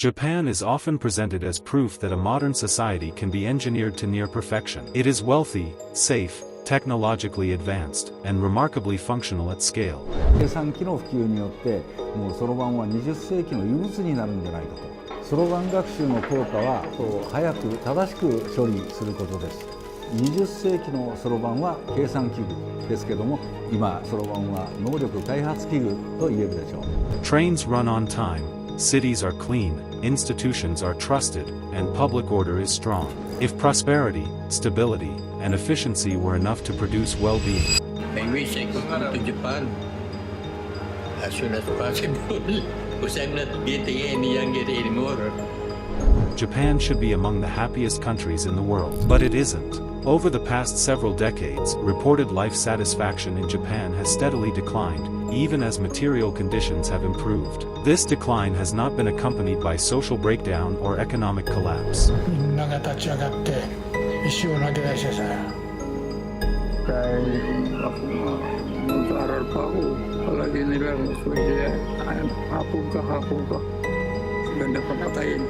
Japan is often presented as proof that a modern society can be engineered to near perfection. It is wealthy, safe, technologically advanced, and remarkably functional at scale. 計算機の普及によってもうそろばんは20世紀の遺物になるんじゃないかと。そろばん学習の効果は早く正しく処理することです。20世紀のそろばんは計算器具ですけども、今そろばんは能力開発器具と言えるでしょう。 Trains run on time, cities are clean, institutions are trusted, and public order is strong. If prosperity, stability, and efficiency were enough to produce well-being. I wish I could go to Japan as soon as possible, because I'm not getting any younger anymore. Japan should be among the happiest countries in the world, but it isn't. Over the past several decades, reported life satisfaction in Japan has steadily declined, even as material conditions have improved. This decline has not been accompanied by social breakdown or economic collapse. みんなが立ち上がって石を投げ出してさ。 Mag-aaral pa ako. Palagi nilang suya. Hapon ka. Ganda pa patayin.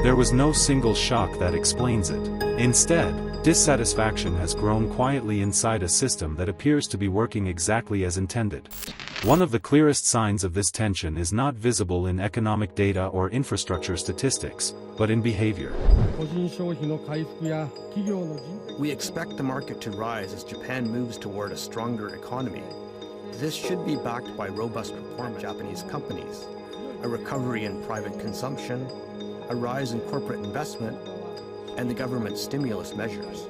There was no single shock that explains it. Instead, dissatisfaction has grown quietly inside a system that appears to be working exactly as intended. One of the clearest signs of this tension is not visible in economic data or infrastructure statistics, but in behavior. We expect the market to rise as Japan moves toward a stronger economy. This should be backed by robust performance of Japanese companies, a recovery in private consumption, a rise in corporate investment, and the government's stimulus measures.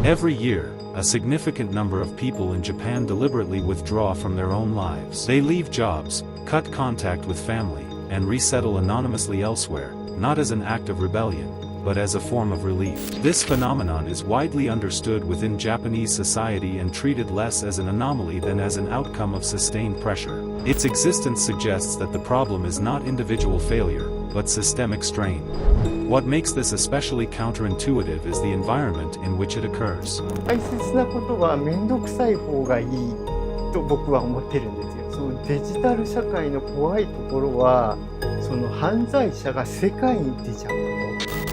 Every year, a significant number of people in Japan deliberately withdraw from their own lives. They leave jobs, cut contact with family, and resettle anonymously elsewhere, not as an act of rebellion, but as a form of relief. This phenomenon is widely understood within Japanese society and treated less as an anomaly than as an outcome of sustained pressure. Its existence suggests that the problem is not individual failure, but systemic strain. What makes this especially counterintuitive is the environment in which it occurs. 大切なことは面倒くさい方がいいと僕は思ってるんですよ。そのデジタル社会の怖いところは、その犯罪者が世界に出ちゃうこ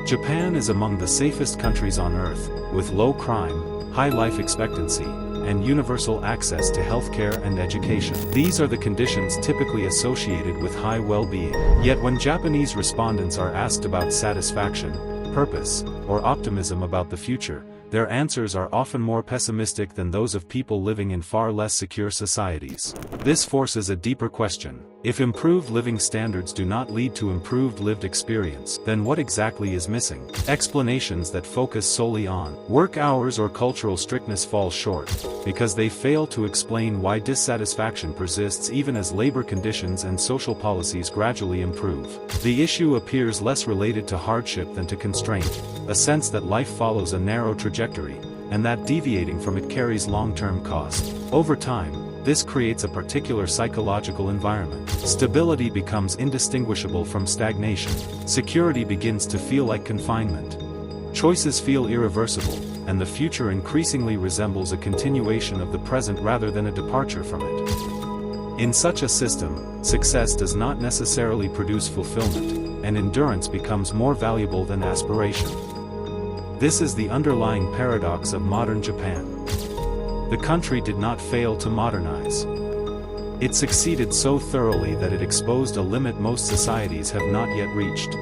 と。 Japan is among the safest countries on earth, with low crime, high life expectancy, and universal access to healthcare and education. These are the conditions typically associated with high well-being. Yet when Japanese respondents are asked about satisfaction, purpose, or optimism about the future, their answers are often more pessimistic than those of people living in far less secure societies. This forces a deeper question. If improved living standards do not lead to improved lived experience, then what exactly is missing? Explanations that focus solely on work hours or cultural strictness fall short, because they fail to explain why dissatisfaction persists even as labor conditions and social policies gradually improve. The issue appears less related to hardship than to constraint, a sense that life follows a narrow trajectory, and that deviating from it carries long-term cost. Over time, this creates a particular psychological environment. Stability becomes indistinguishable from stagnation. Security begins to feel like confinement. Choices feel irreversible, and the future increasingly resembles a continuation of the present rather than a departure from it. In such a system, success does not necessarily produce fulfillment, and endurance becomes more valuable than aspiration. This is the underlying paradox of modern Japan. The country did not fail to modernize. It succeeded so thoroughly that it exposed a limit most societies have not yet reached.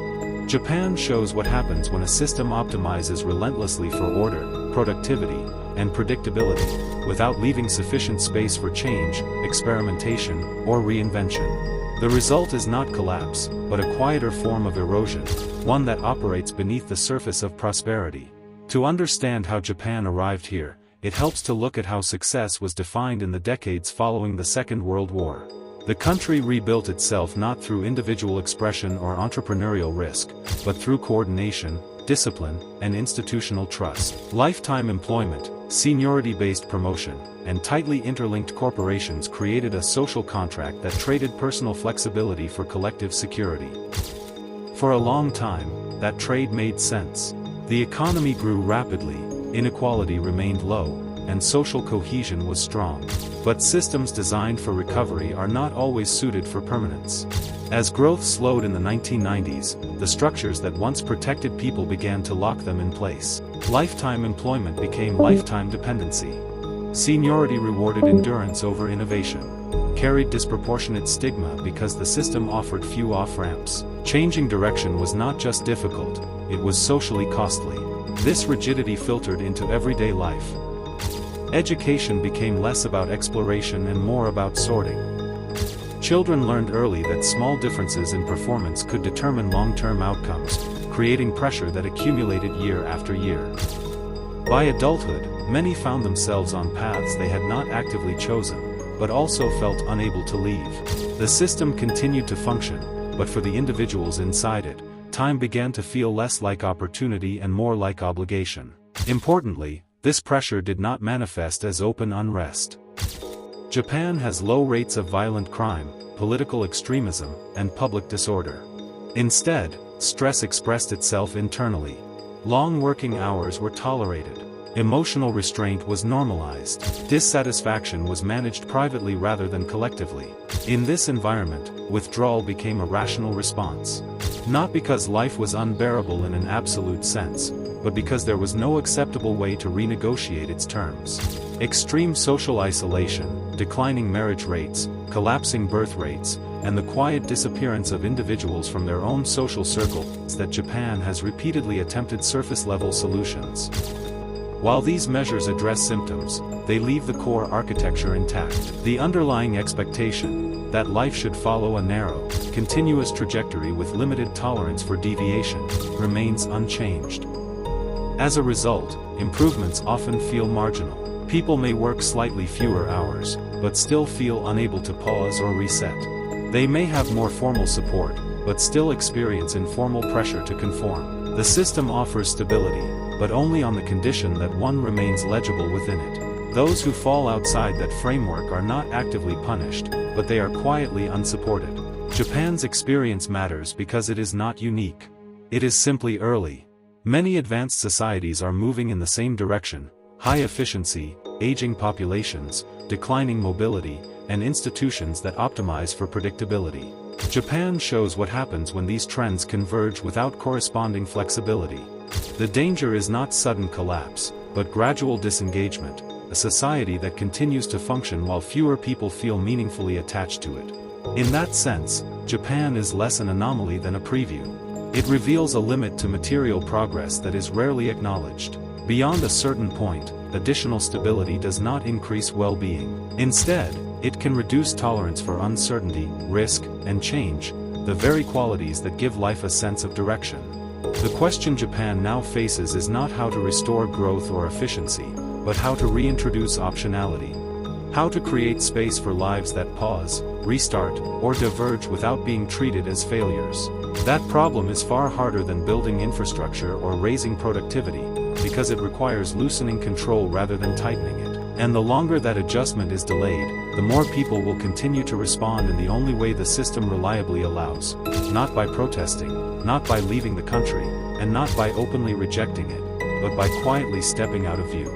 Japan shows what happens when a system optimizes relentlessly for order, productivity, and predictability, without leaving sufficient space for change, experimentation, or reinvention. The result is not collapse, but a quieter form of erosion, one that operates beneath the surface of prosperity. To understand how Japan arrived here, it helps to look at how success was defined in the decades following the Second World War. The country rebuilt itself not through individual expression or entrepreneurial risk, but through coordination, discipline, and institutional trust. Lifetime employment, seniority-based promotion, and tightly interlinked corporations created a social contract that traded personal flexibility for collective security. For a long time, that trade made sense. The economy grew rapidly, inequality remained low, and social cohesion was strong. But systems designed for recovery are not always suited for permanence. As growth slowed in the 1990s, the structures that once protected people began to lock them in place. Lifetime employment became lifetime dependency. Seniority rewarded endurance over innovation. Carried disproportionate stigma because the system offered few off-ramps. Changing direction was not just difficult, it was socially costly. This rigidity filtered into everyday life. Education became less about exploration and more about sorting. Children learned early that small differences in performance could determine long-term outcomes, creating pressure that accumulated year after year. By adulthood, many found themselves on paths they had not actively chosen, but also felt unable to leave. The system continued to function, but for the individuals inside it, time began to feel less like opportunity and more like obligation. Importantly, this pressure did not manifest as open unrest. Japan has low rates of violent crime, political extremism, and public disorder. Instead, stress expressed itself internally. Long working hours were tolerated. Emotional restraint was normalized. Dissatisfaction was managed privately rather than collectively. In this environment, withdrawal became a rational response. Not because life was unbearable in an absolute sense, but because there was no acceptable way to renegotiate its terms. Extreme social isolation, declining marriage rates, collapsing birth rates, and the quiet disappearance of individuals from their own social circles that Japan has repeatedly attempted surface-level solutions. While these measures address symptoms, they leave the core architecture intact. The underlying expectation, that life should follow a narrow, continuous trajectory with limited tolerance for deviation, remains unchanged. As a result, improvements often feel marginal. People may work slightly fewer hours, but still feel unable to pause or reset. They may have more formal support, but still experience informal pressure to conform. The system offers stability, but only on the condition that one remains legible within it. Those who fall outside that framework are not actively punished, but they are quietly unsupported. Japan's experience matters because it is not unique. It is simply early. Many advanced societies are moving in the same direction: high efficiency, aging populations, declining mobility, and institutions that optimize for predictability. Japan shows what happens when these trends converge without corresponding flexibility. The danger is not sudden collapse, but gradual disengagement, a society that continues to function while fewer people feel meaningfully attached to it. In that sense, Japan is less an anomaly than a preview. It reveals a limit to material progress that is rarely acknowledged. Beyond a certain point, additional stability does not increase well-being. Instead, it can reduce tolerance for uncertainty, risk, and change, the very qualities that give life a sense of direction. The question Japan now faces is not how to restore growth or efficiency, but how to reintroduce optionality. How to create space for lives that pause, restart, or diverge without being treated as failures. That problem is far harder than building infrastructure or raising productivity, because it requires loosening control rather than tightening it. And the longer that adjustment is delayed, the more people will continue to respond in the only way the system reliably allows. Not by protesting, not by leaving the country, and not by openly rejecting it, but by quietly stepping out of view.